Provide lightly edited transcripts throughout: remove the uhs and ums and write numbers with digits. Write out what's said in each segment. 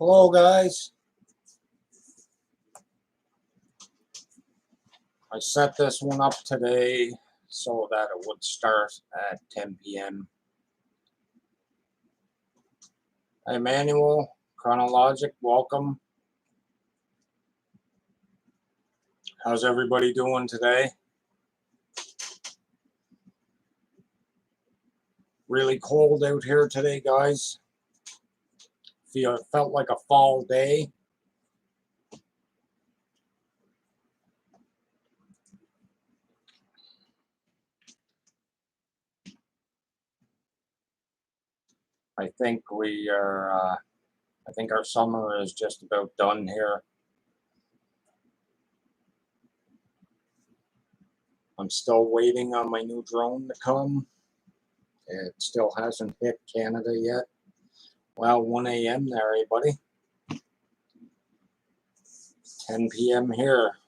Hello guys, I set this one up today so that it would start at 10 p.m. Hey Manuel, Chronologic, welcome. How's everybody doing today? Really cold out here today, guys. Felt like a fall day. I think I think our summer is just about done here. I'm still waiting on my new drone to come. It still hasn't hit Canada yet. Well, 1 a.m. there, eh, buddy? 10 p.m. here.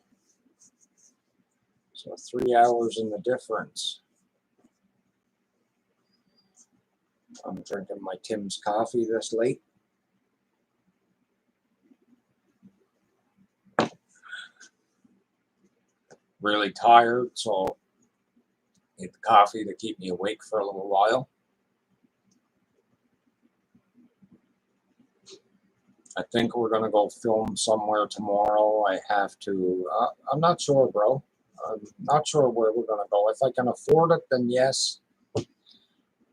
So 3 hours in the difference. I'm drinking my Tim's coffee this late. Really tired, so need the coffee to keep me awake for a little while. I think we're gonna go film somewhere tomorrow. I have to. I'm not sure, bro. I'm not sure where we're gonna go. If I can afford it, then yes.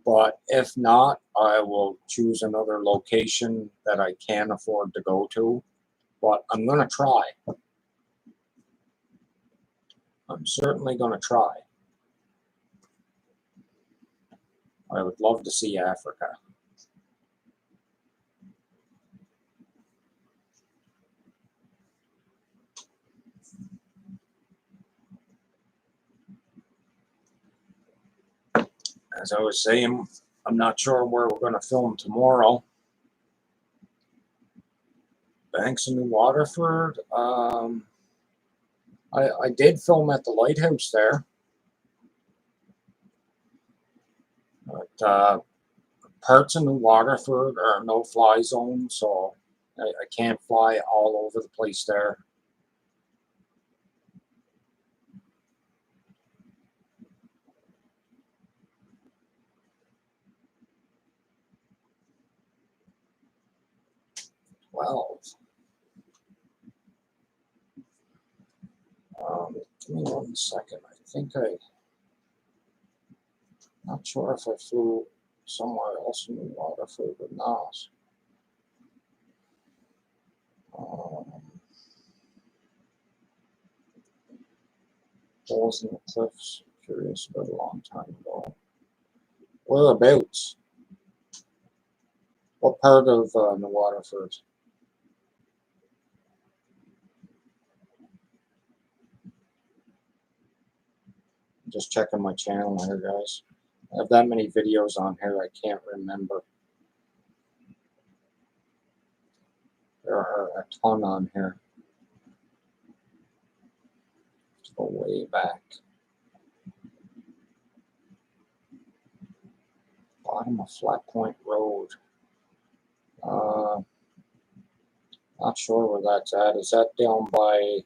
But if not, I will choose another location that I can afford to go to. But I'm gonna try. I'm certainly gonna try. I would love to see Africa. As I was saying, I'm not sure where we're going to film tomorrow. Banks of New Waterford. I did film at the lighthouse there. But parts of New Waterford are no-fly zone, so I can't fly all over the place there. Well, give me 1 second. I think not sure if I flew somewhere else in New Waterford or not. Holes in the Cliffs. Curious about a long time ago. Whereabouts? What part of New Waterford? Just checking my channel here, guys. I have that many videos on here, I can't remember. There are a ton on here. Let's go way back. Bottom of Flat Point Road. Not sure where that's at. Is that down by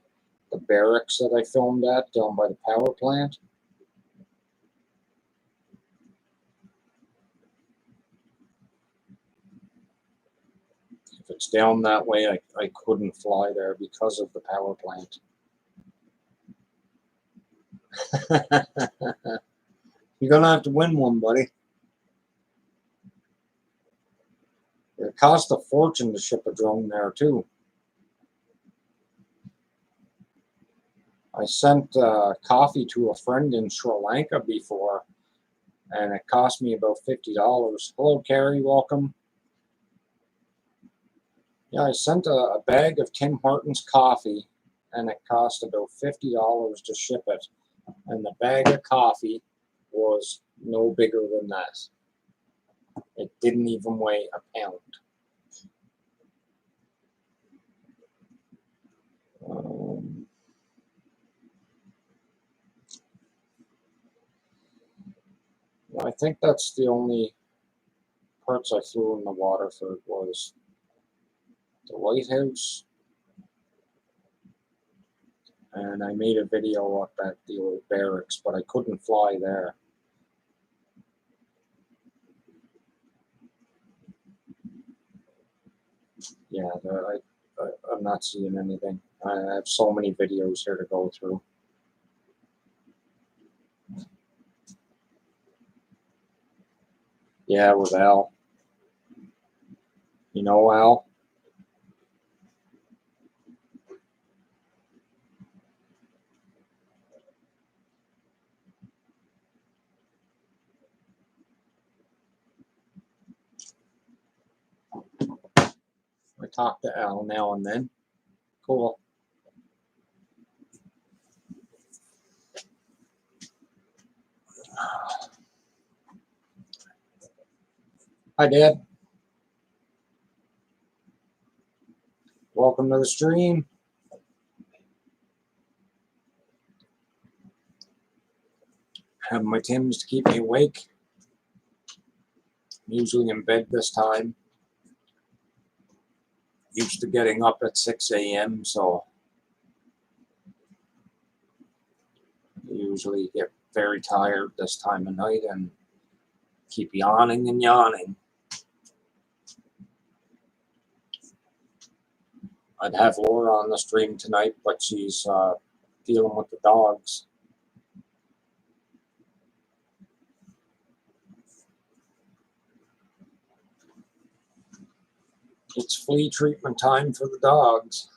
the barracks that I filmed at? Down by the power plant? If it's down that way, I couldn't fly there because of the power plant. You're gonna have to win one, buddy. It cost a fortune to ship a drone there too. I sent coffee to a friend in Sri Lanka before, and it cost me about $50. Hello, Carrie, welcome. Yeah, I sent a bag of Tim Hortons coffee, and it cost about $50 to ship it. And the bag of coffee was no bigger than that. It didn't even weigh a pound. I think that's the only parts I flew in the Waterford was the White House. And I made a video up at the old barracks, but I couldn't fly there. Yeah, I'm not seeing anything. I have so many videos here to go through. Yeah, with Al. You know Al? I talk to Al now and then. Cool. Hi, Dad. Welcome to the stream. Have my Tims to keep me awake. I'm usually in bed this time. Used to getting up at 6 a.m., so I usually get very tired this time of night and keep yawning and yawning. I'd have Laura on the stream tonight, but she's dealing with the dogs. It's flea treatment time for the dogs.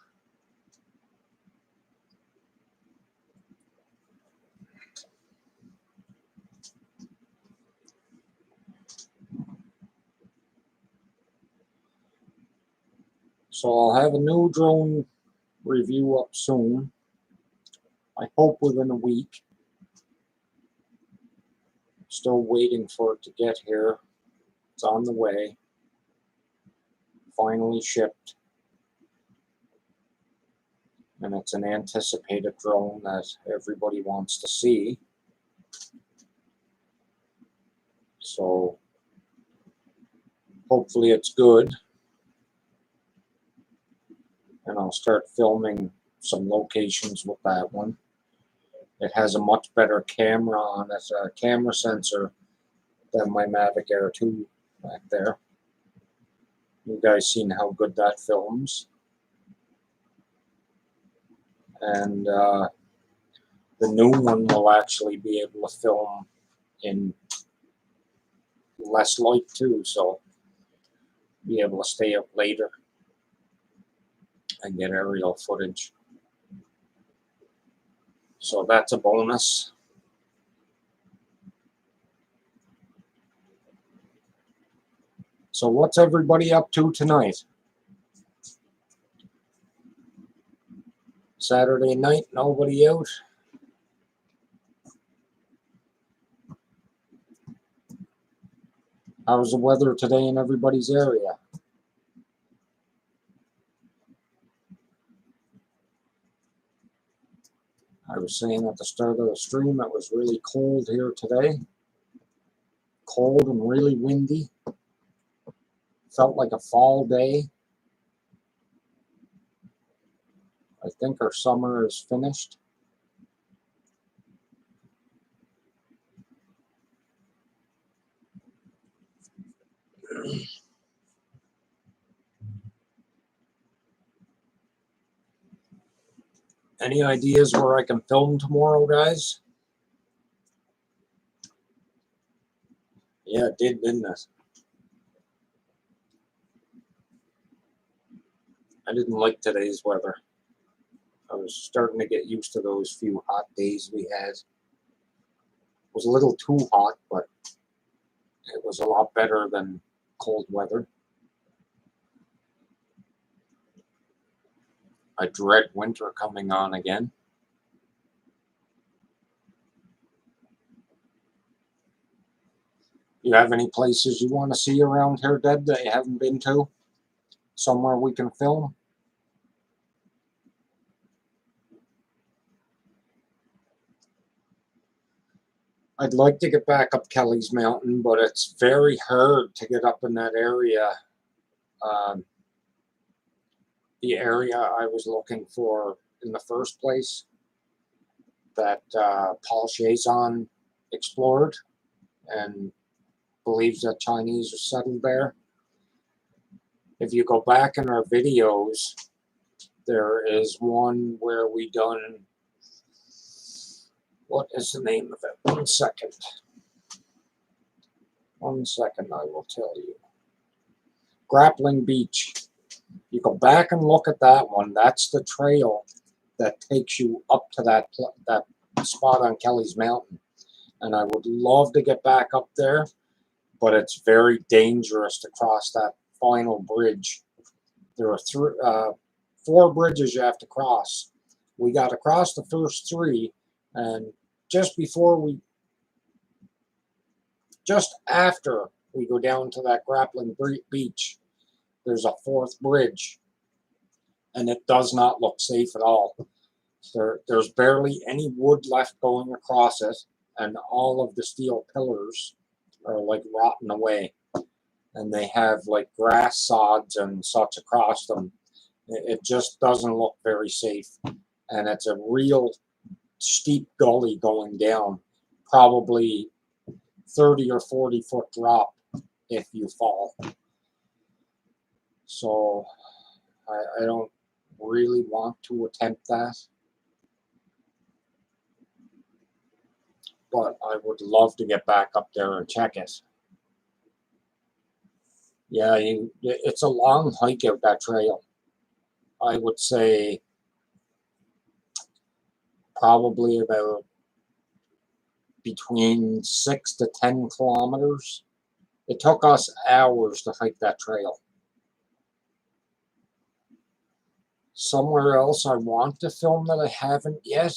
So I'll have a new drone review up soon. I hope within a week. Still waiting for it to get here. It's on the way. Finally shipped. And it's an anticipated drone that everybody wants to see. So hopefully it's good. And I'll start filming some locations with that one. It has a much better camera on it, a camera sensor than my Mavic Air 2 back there. You guys seen how good that films. And the new one will actually be able to film in less light too, so be able to stay up later and get aerial footage. So that's a bonus. So what's everybody up to tonight? Saturday night, nobody out? How's the weather today in everybody's area? I was saying at the start of the stream, it was really cold here today. Cold and really windy. Felt like a fall day. I think our summer is finished. Any ideas where I can film tomorrow, guys? Yeah, it did, didn't it? I didn't like today's weather. I was starting to get used to those few hot days we had. It was a little too hot, but it was a lot better than cold weather. I dread winter coming on again. You have any places you want to see around here, Deb, that you haven't been to? Somewhere we can film? I'd like to get back up Kelly's Mountain, but it's very hard to get up in that area. the area I was looking for in the first place that Paul Chazon explored and believes that Chinese are settled there. If you go back in our videos, there is one where we done, what is the name of it? 1 second. 1 second, I will tell you. Grappling Beach. You go back and look at that one. That's the trail that takes you up to that spot on Kelly's Mountain. And I would love to get back up there, but it's very dangerous to cross that final bridge. There are 4 bridges you have to cross. We got to cross the first 3, and just after we go down to that Grappling Beach, there's a 4th bridge, and it does not look safe at all. There's barely any wood left going across it, and all of the steel pillars are like rotten away, and they have like grass sods and such across them. It just doesn't look very safe, and it's a real steep gully going down, probably 30 or 40 foot drop if you fall. So I don't really want to attempt that, but I would love to get back up there and check it. Yeah, it's a long hike out that trail. I would say probably about between 6 to 10 kilometers. It took us hours to hike that trail. Somewhere else I want to film that I haven't yet.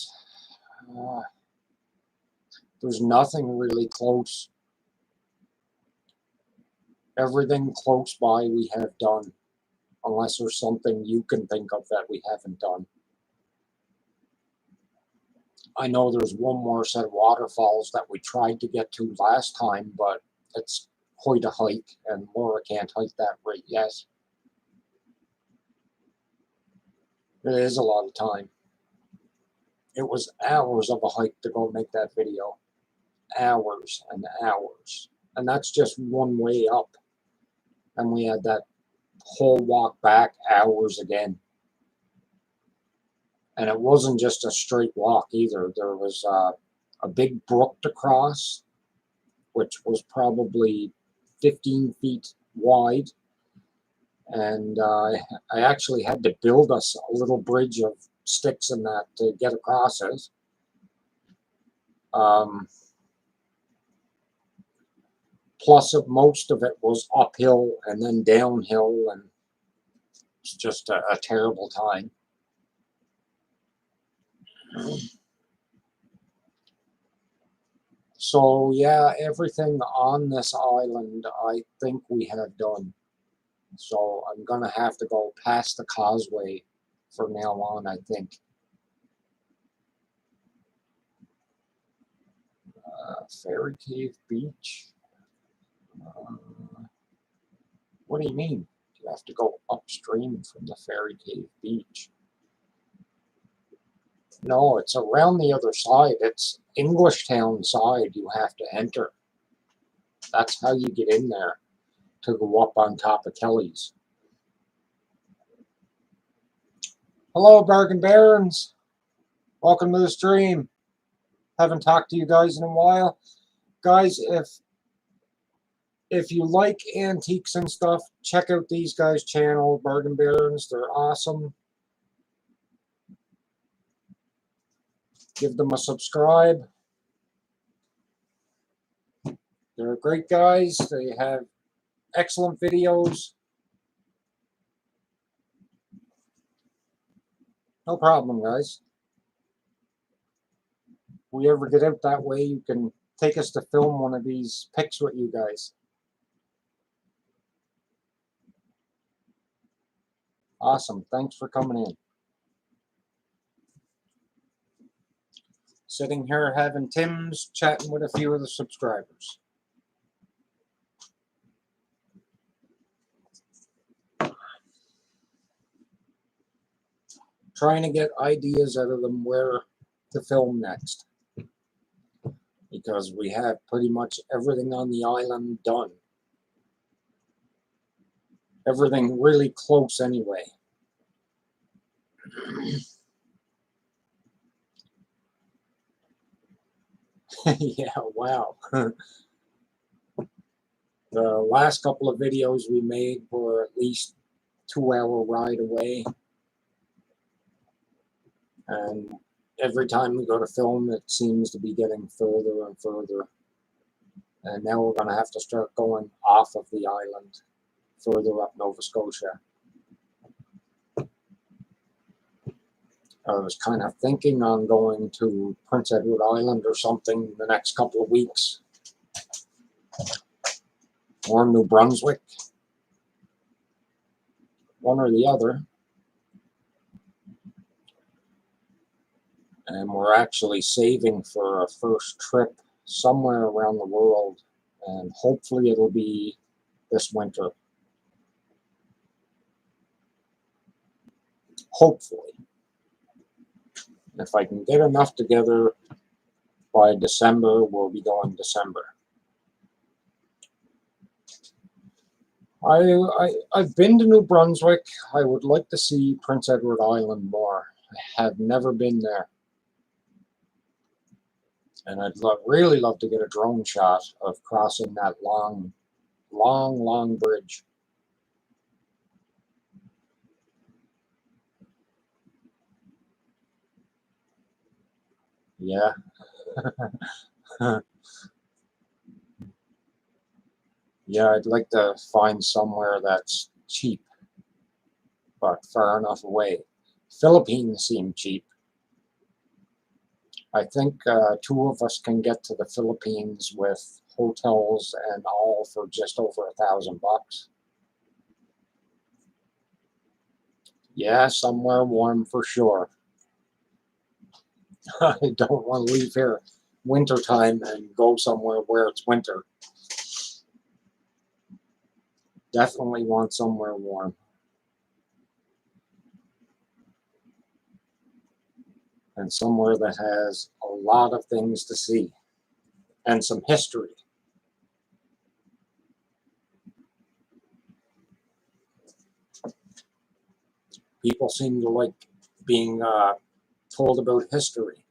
There's nothing really close. Everything close by we have done, unless there's something you can think of that we haven't done. I know there's one more set of waterfalls that we tried to get to last time, but it's quite a hike, and Laura can't hike that right yet. It is a lot of time. It was hours of a hike to go make that video. Hours and hours. And that's just one way up. And we had that whole walk back hours again. And it wasn't just a straight walk either. There was a big brook to cross, which was probably 15 feet wide. And I actually had to build us a little bridge of sticks and that to get across it. Plus, most of it was uphill and then downhill, and it's just a terrible time. So yeah, everything on this island I think we have done. So I'm gonna have to go past the causeway from now on, I think. Fairy Cave Beach. What do you mean? You have to go upstream from the Fairy Cave Beach. No, it's around the other side. It's Englishtown side you have to enter. That's how you get in there to go up on top of Kelly's. Hello, Bargain Barons. Welcome to the stream. Haven't talked to you guys in a while. Guys, if you like antiques and stuff, check out these guys' channel, Bargain Barons. They're awesome. Give them a subscribe. They're great guys. They have excellent videos. No problem, guys. If we ever get out that way, you can take us to film one of these pics with you guys. Awesome. Thanks for coming in. Sitting here having Tim's, chatting with a few of the subscribers. trying to get ideas out of them where to film next, because we have pretty much everything on the island done. Everything really close anyway. Yeah, wow. The last couple of videos we made were at least 2-hour ride away. And every time we go to film, it seems to be getting further and further. And now we're going to have to start going off of the island, further up Nova Scotia. I was kind of thinking on going to Prince Edward Island or something the next couple of weeks. Or New Brunswick. One or the other. And we're actually saving for a first trip somewhere around the world. And hopefully it'll be this winter. Hopefully. If I can get enough together by December, we'll be going December. I've been to New Brunswick. I would like to see Prince Edward Island more. I have never been there. And I'd really love to get a drone shot of crossing that long bridge. Yeah. Yeah, I'd like to find somewhere that's cheap, but far enough away. Philippines seem cheap. I think 2 of us can get to the Philippines with hotels and all for just over $1,000 bucks. Yeah, somewhere warm for sure. I don't want to leave here wintertime and go somewhere where it's winter. Definitely want somewhere warm. And somewhere that has a lot of things to see. And some history. People seem to like being told about history.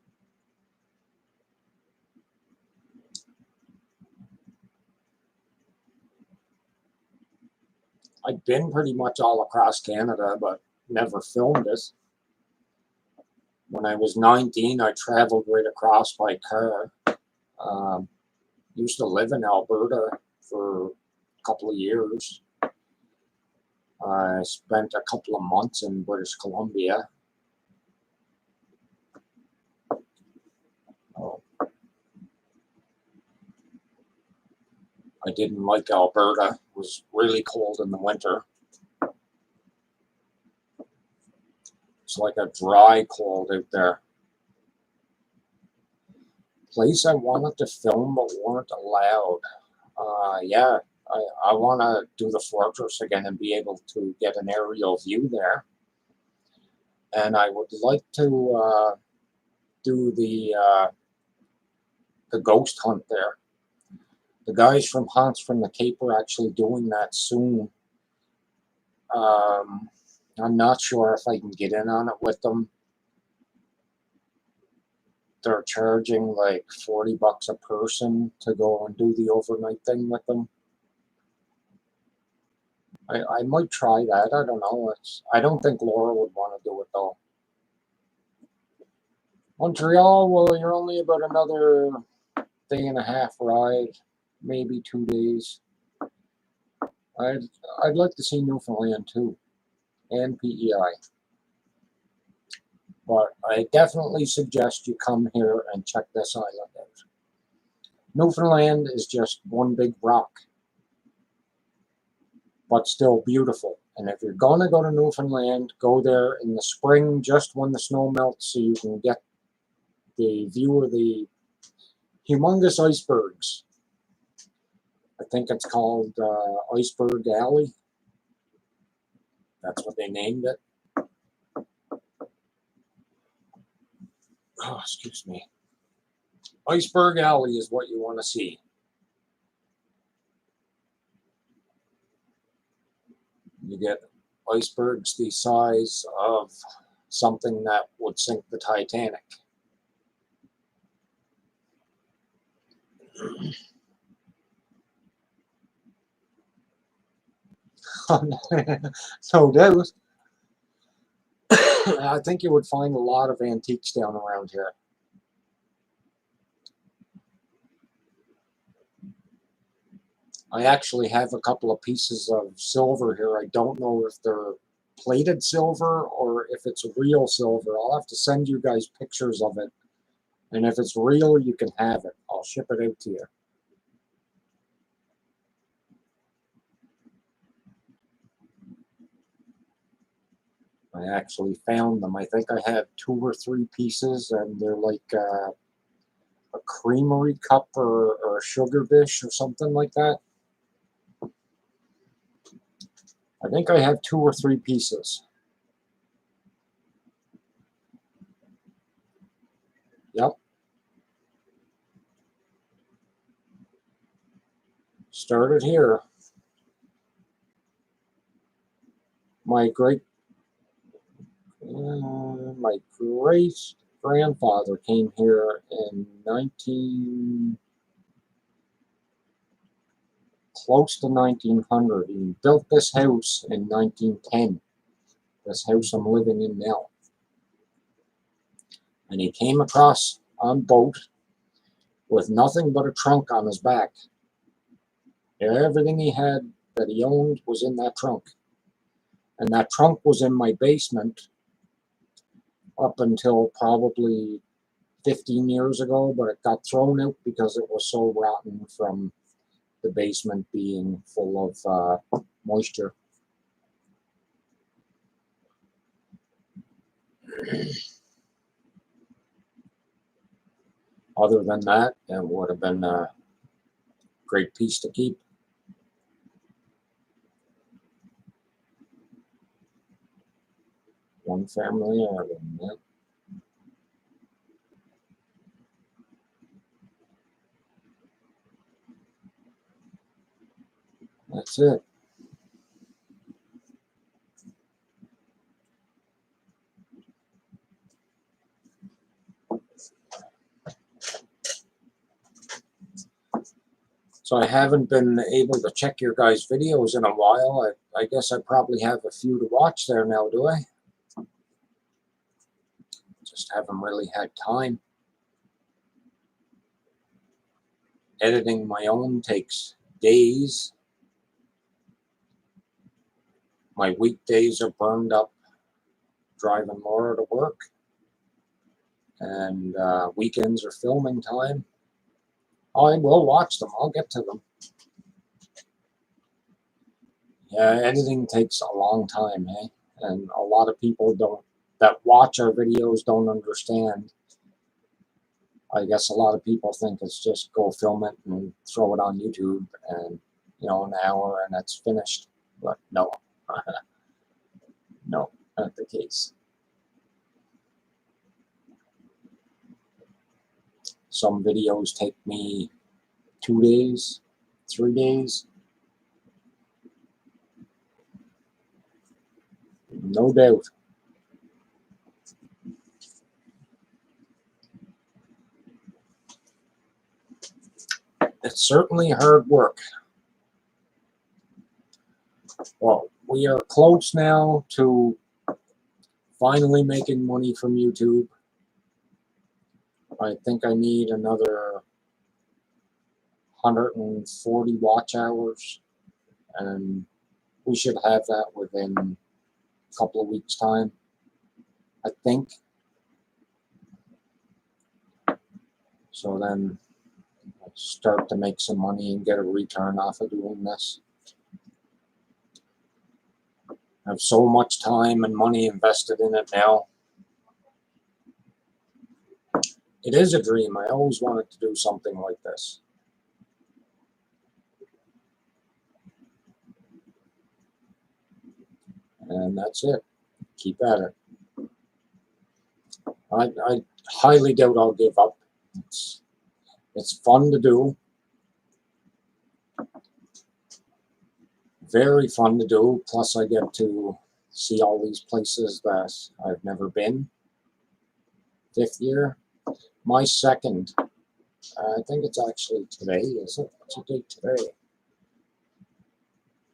I've been pretty much all across Canada, but never filmed it. When I was 19, I traveled right across by car. Used to live in Alberta for a couple of years. I spent a couple of months in British Columbia. I didn't like Alberta. It was really cold in the winter. It's like a dry cold out there. Place I wanted to film but weren't allowed. Yeah, I want to do the fortress again and be able to get an aerial view there. And I would like to do the ghost hunt there. The guys from Haunts from the Cape are actually doing that soon. I'm not sure if I can get in on it with them. They're charging like $40 a person to go and do the overnight thing with them. I might try that. I don't know. I don't think Laura would want to do it though. Montreal, well, you're only about another day and a half ride, maybe 2 days. I'd like to see Newfoundland too, and PEI. But I definitely suggest you come here and check this island out. Newfoundland is just one big rock, but still beautiful. And if you're going to go to Newfoundland, go there in the spring, just when the snow melts, so you can get the view of the humongous icebergs. I think it's called Iceberg Alley. That's what they named it. Oh, excuse me. Iceberg Alley is what you want to see. You get icebergs the size of something that would sink the Titanic. So those, I think you would find a lot of antiques down around here. I actually have a couple of pieces of silver here. I don't know if they're plated silver or if it's real silver. I'll have to send you guys pictures of it. And if it's real, you can have it. I'll ship it out to you. I actually found them. I think I have 2 or 3 pieces, and they're like a creamery cup or a sugar dish or something like that. I think I have 2 or 3 pieces. Yep. Started here. My great grandfather came here in close to 1900. He built this house in 1910. This house I'm living in now. And he came across on boat with nothing but a trunk on his back. Everything he had that he owned was in that trunk. And that trunk was in my basement up until probably 15 years ago, but it got thrown out because it was so rotten from the basement being full of moisture. Other than that, it would have been a great piece to keep. One family heirloom, yeah. That's it. So I haven't been able to check your guys' videos in a while. I guess I probably have a few to watch there now, do I? Just haven't really had time. Editing my own takes days. My weekdays are burned up driving Laura to work. And weekends are filming time. I will watch them. I'll get to them. Yeah, editing takes a long time, eh? And a lot of people that watch our videos don't understand. I guess a lot of people think it's just go film it and throw it on YouTube and, an hour and that's finished. But no, no, not the case. Some videos take me 2 days, 3 days. No doubt. It's certainly hard work. Well, we are close now to finally making money from YouTube. I think I need another 140 watch hours, and we should have that within a couple of weeks' time, I think. So then I'll start to make some money and get a return off of doing this. I have so much time and money invested in it now. It is a dream. I always wanted to do something like this. And that's it. Keep at it. I highly doubt I'll give up. It's fun to do. Very fun to do. Plus, I get to see all these places that I've never been. 5th year. My second. I think it's actually today, is it? What's the date today?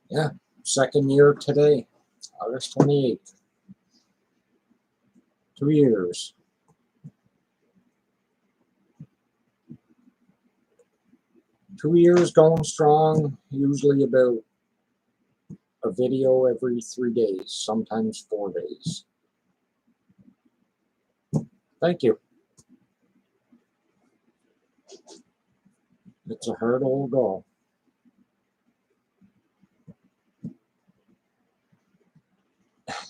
Yeah, 2nd year today, August 28th. 2 years. Two years going strong, usually about a video every 3 days, sometimes 4 days. Thank you. It's a hard old goal.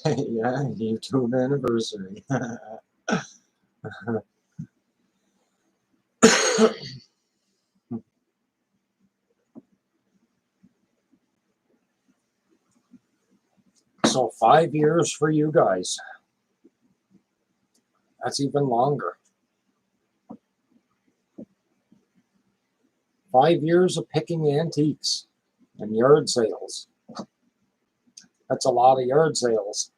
Yeah, YouTube anniversary. So 5 years for you guys. That's even longer. 5 years of picking antiques and yard sales. That's a lot of yard sales.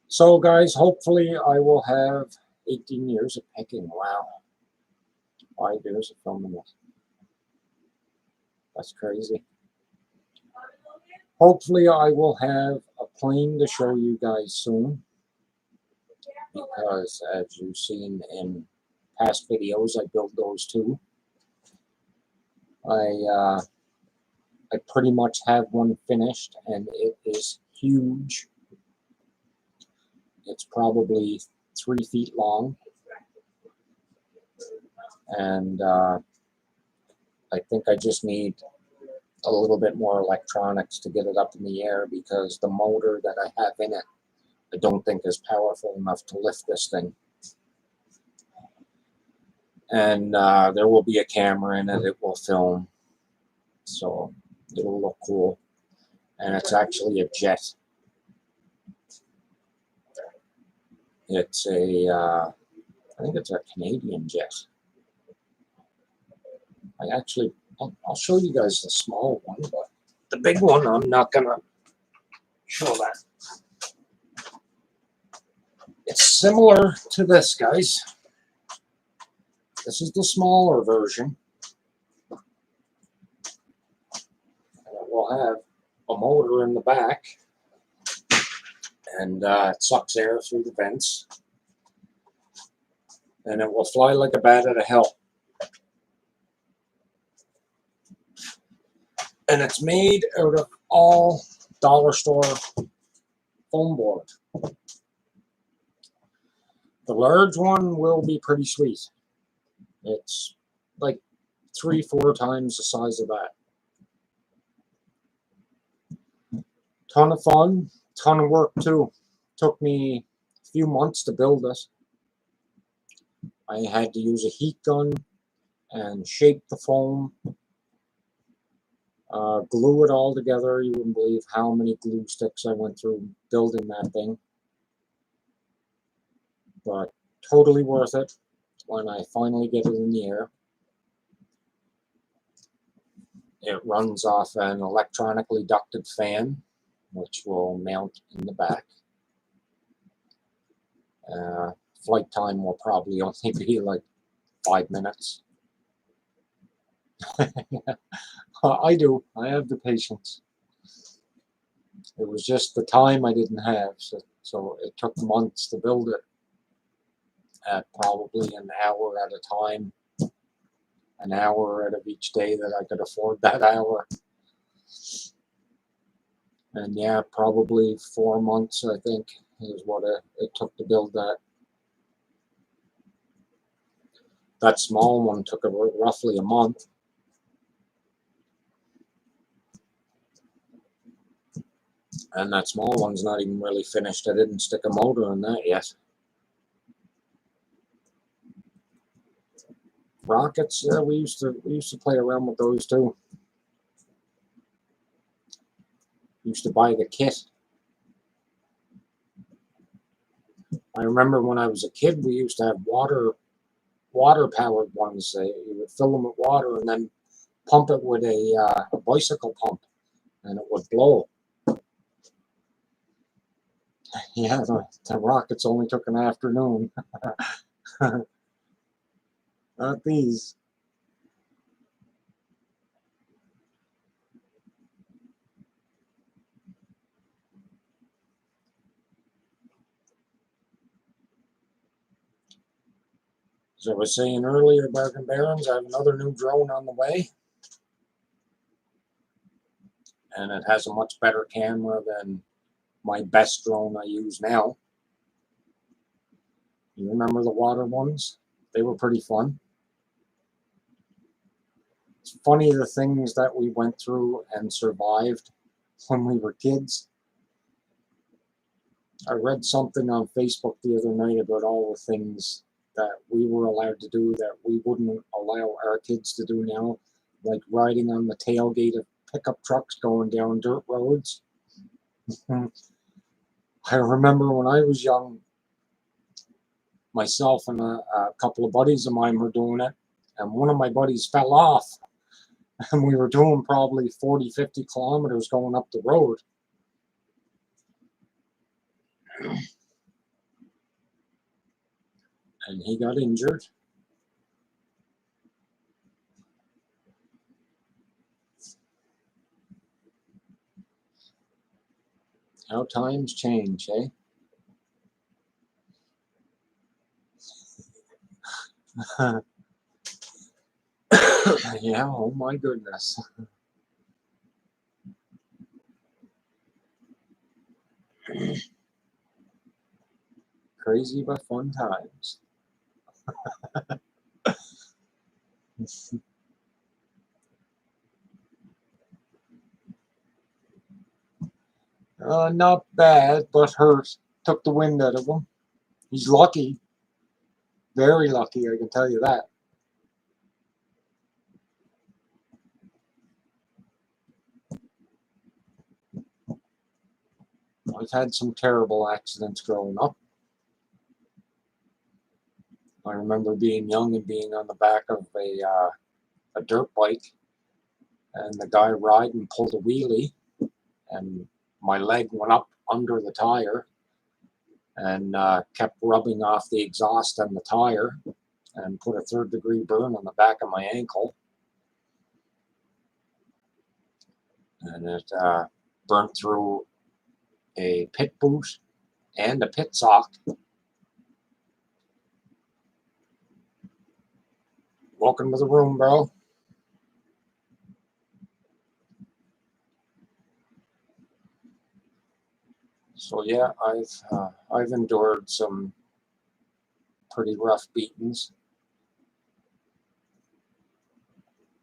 So guys, hopefully I will have 18 years of picking. Wow. 5 years of filming this. That's crazy. Hopefully I will have a plane to show you guys soon. Because as you've seen in past videos, I build those too. I pretty much have one finished and it is huge. It's probably 3 feet long. And I think I just need a little bit more electronics to get it up in the air because the motor that I have in it, I don't think is powerful enough to lift this thing. And there will be a camera in it, it will film. So it'll look cool. And it's actually a jet. It's a, I think it's a Canadian jet. I'll show you guys the small one, but the big one, I'm not gonna show that. It's similar to this, guys. This is the smaller version. And it will have a motor in the back. And it sucks air through the vents. And it will fly like a bat out of hell. And it's made out of all dollar store foam board. The large one will be pretty sweet. It's like 3-4 times the size of that. Ton of fun, ton of work too. Took me a few months to build this. I had to use a heat gun and shape the foam, glue it all together. You wouldn't believe how many glue sticks I went through building that thing. But totally worth it when I finally get it in the air. It runs off an electronically ducted fan, which will mount in the back. Flight time will probably only be like 5 minutes. I do. I have the patience. It was just the time I didn't have, so it took months to build it at probably an hour at a time. An hour out of each day that I could afford that hour. And yeah, probably 4 months, I think, is what it took to build that. That small one took roughly a month. And that small one's not even really finished. I didn't stick a motor in that yet. Rockets, yeah, we used to play around with those too. Used to buy the kit. I remember when I was a kid, we used to have water powered ones. You would fill them with water and then pump it with a bicycle pump, and it would blow. Yeah, the rockets only took an afternoon. Not these. As I was saying earlier, Bargain Barons, I have another new drone on the way. And it has a much better camera than my best drone I use now. You remember the water ones? They were pretty fun. It's funny the things that we went through and survived when we were kids. I read something on Facebook the other night about all the things that we were allowed to do that we wouldn't allow our kids to do now, like riding on the tailgate of pickup trucks going down dirt roads. I remember when I was young, myself and a couple of buddies of mine were doing it, and one of my buddies fell off, and we were doing probably 40, 50 kilometers going up the road. And he got injured. How times change, eh? Yeah, oh my goodness. Crazy but fun times. Not bad, but hurt. Took the wind out of him. He's lucky. Very lucky, I can tell you that. I've had some terrible accidents growing up. I remember being young and being on the back of a dirt bike, and the guy riding pulled a wheelie, and my leg went up under the tire and kept rubbing off the exhaust and the tire and put a third-degree burn on the back of my ankle. And it burnt through a pit boot and a pit sock. Welcome to the room, bro. So yeah, I've endured some pretty rough beatings.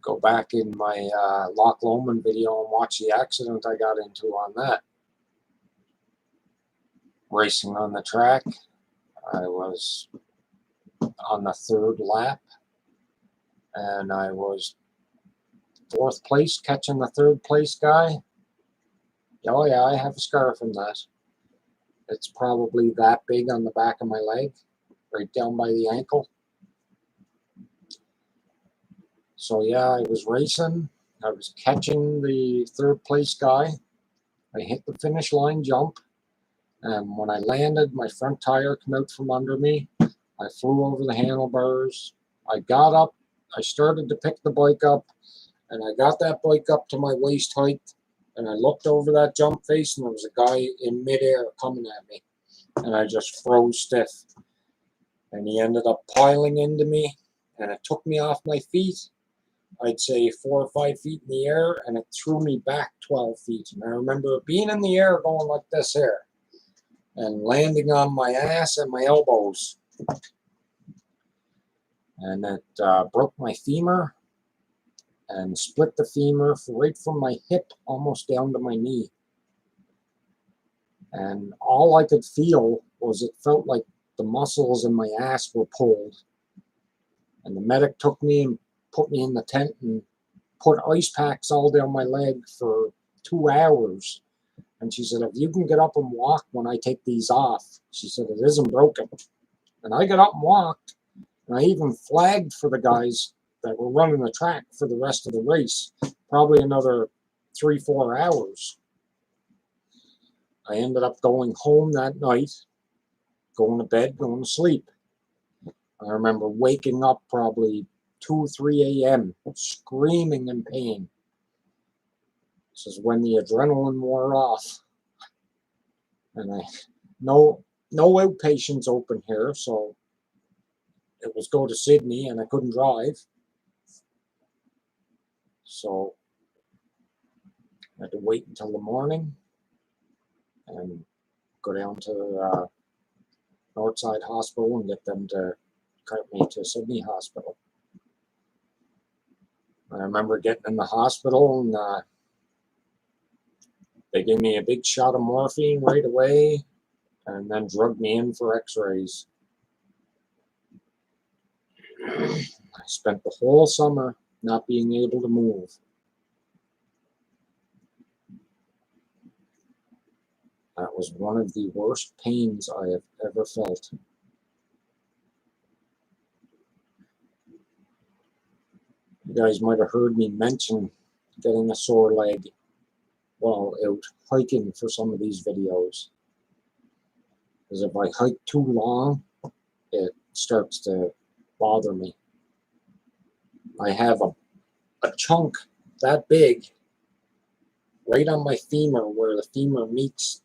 Go back in my Loch Lomond video and watch the accident I got into on that. Racing on the track, I was on the third lap, and I was fourth place, catching the third place guy. Oh yeah, I have a scar from that. It's probably that big on the back of my leg, right down by the ankle. So yeah, I was racing. I was catching the third place guy. I hit the finish line jump, and when I landed, my front tire came out from under me. I flew over the handlebars. I got up. I started to pick the bike up, and I got that bike up to my waist height, and I looked over that jump face, and there was a guy in midair coming at me, and I just froze stiff. And he ended up piling into me, and it took me off my feet. I'd say 4 or 5 feet in the air, and it threw me back 12 feet. And I remember being in the air going like this here, and landing on my ass and my elbows. And it broke my femur and split the femur right from my hip almost down to my knee. And all I could feel was it felt like the muscles in my ass were pulled. And the medic took me and put me in the tent and put ice packs all down my leg for 2 hours. And she said, if you can get up and walk when I take these off, she said, it isn't broken. And I got up and walked, and I even flagged for the guys that were running the track for the rest of the race, probably another 3-4 hours. I ended up going home that night, going to bed, going to sleep. I remember waking up probably 2-3 a.m. screaming in pain. This is when the adrenaline wore off. And no outpatients open here, so it was go to Sydney, and I couldn't drive. So I had to wait until the morning and go down to Northside Hospital and get them to cart me to Sydney Hospital. I remember getting in the hospital, and they gave me a big shot of morphine right away and then drugged me in for x-rays. I spent the whole summer not being able to move. That was one of the worst pains I have ever felt. You guys might have heard me mention getting a sore leg while out hiking for some of these videos. Because if I hike too long, it starts to bother me. I have a chunk that big right on my femur where the femur meets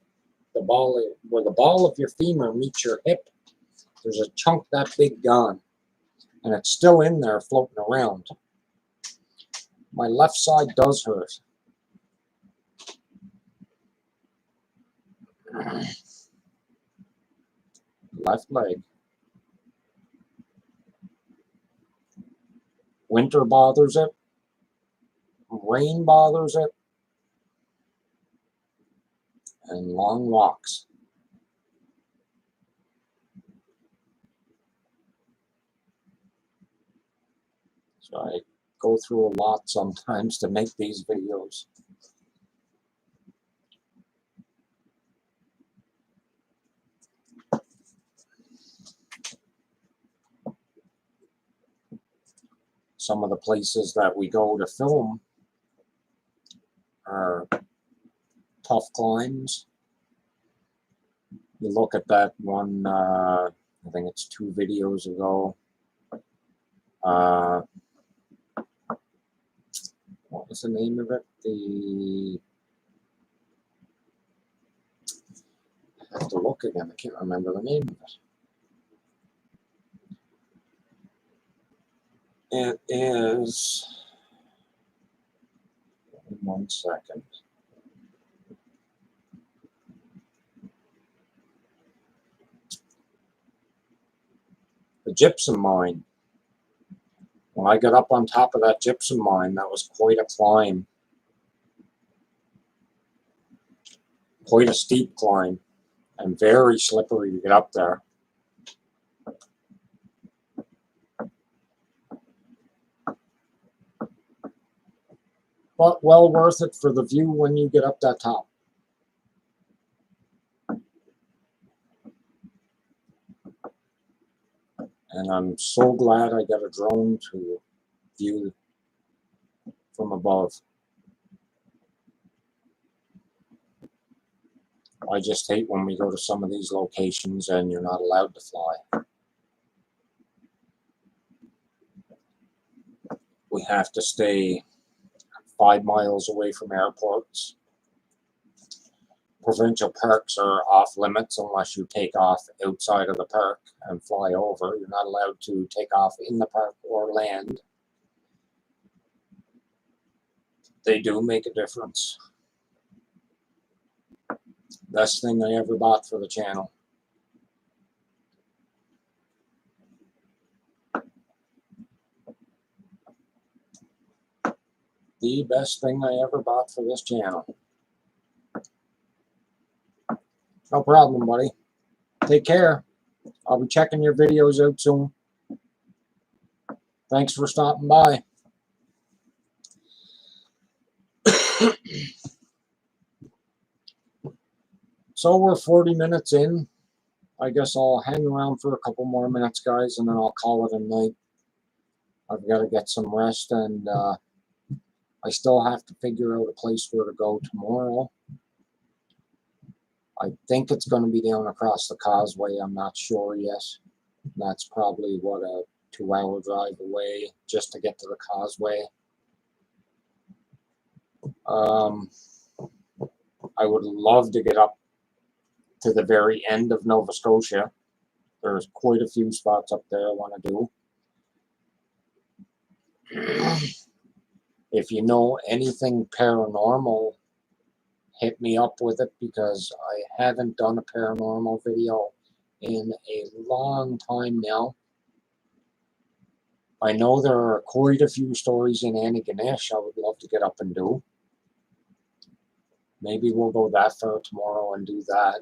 the ball, where the ball of your femur meets your hip. There's a chunk that big gone, and it's still in there floating around. My left side does hurt. Left leg. Winter bothers it. Rain bothers it. And long walks. So I go through a lot sometimes to make these videos. Some of the places that we go to film are tough climbs. You look at that one, I think it's 2 videos ago. What was the name of it? I have to look again. I can't remember the name of it. It is, 1 second. The gypsum mine. When I got up on top of that gypsum mine, that was quite a climb. Quite a steep climb. And very slippery to get up there. But well worth it for the view when you get up that top. And I'm so glad I got a drone to view from above. I just hate when we go to some of these locations and you're not allowed to fly. We have to stay 5 miles away from airports. Provincial parks are off limits unless you take off outside of the park and fly over. You're not allowed to take off in the park or land. They do make a difference. Best thing I ever bought for the channel. The best thing I ever bought for this channel. No problem, buddy. Take care. I'll be checking your videos out soon. Thanks for stopping by. So we're 40 minutes in. I guess I'll hang around for a couple more minutes, guys, and then I'll call it a night. I've got to get some rest, and I still have to figure out a place where to go tomorrow. I think it's going to be down across the causeway. I'm not sure yet. That's probably, what, a 2-hour drive away just to get to the causeway. I would love to get up to the very end of Nova Scotia. There's quite a few spots up there I want to do. If you know anything paranormal, hit me up with it, because I haven't done a paranormal video in a long time now. I know there are quite a few stories in Antigonish I would love to get up and do. Maybe we'll go that far tomorrow and do that.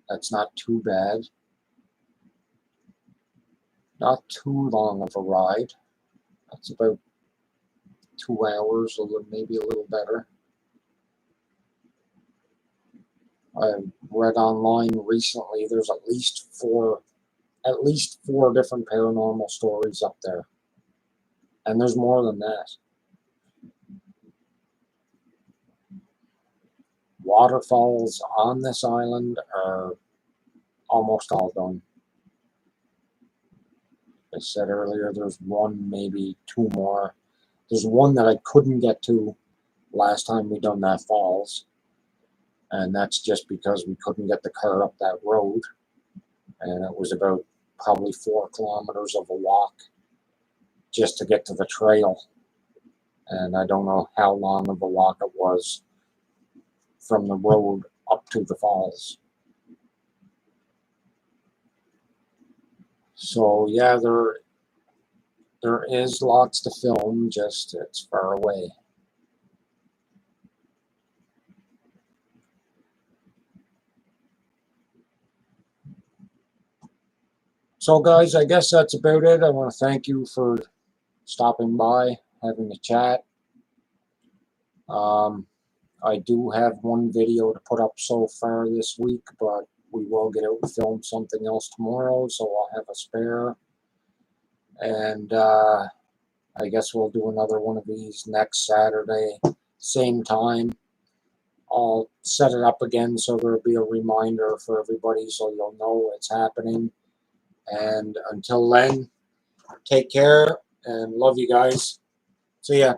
That's not too bad. Not too long of a ride. That's about 2 hours, or maybe a little better. I read online recently there's at least four different paranormal stories up there. And there's more than that. Waterfalls on this island are almost all done. I said earlier, there's one, maybe two more. There's one that I couldn't get to last time we done that falls. And that's just because we couldn't get the car up that road. And it was about probably 4 kilometers of a walk just to get to the trail. And I don't know how long of a walk it was from the road up to the falls. So yeah, there is lots to film, just it's far away. So guys, I guess that's about it. I want to thank you for stopping by, having a chat. I do have one video to put up so far this week, but we will get out and film something else tomorrow, so I'll have a spare. And I guess we'll do another one of these next Saturday, same time. I'll set it up again so there'll be a reminder for everybody so you'll know it's happening. And until then, take care and love you guys. See ya.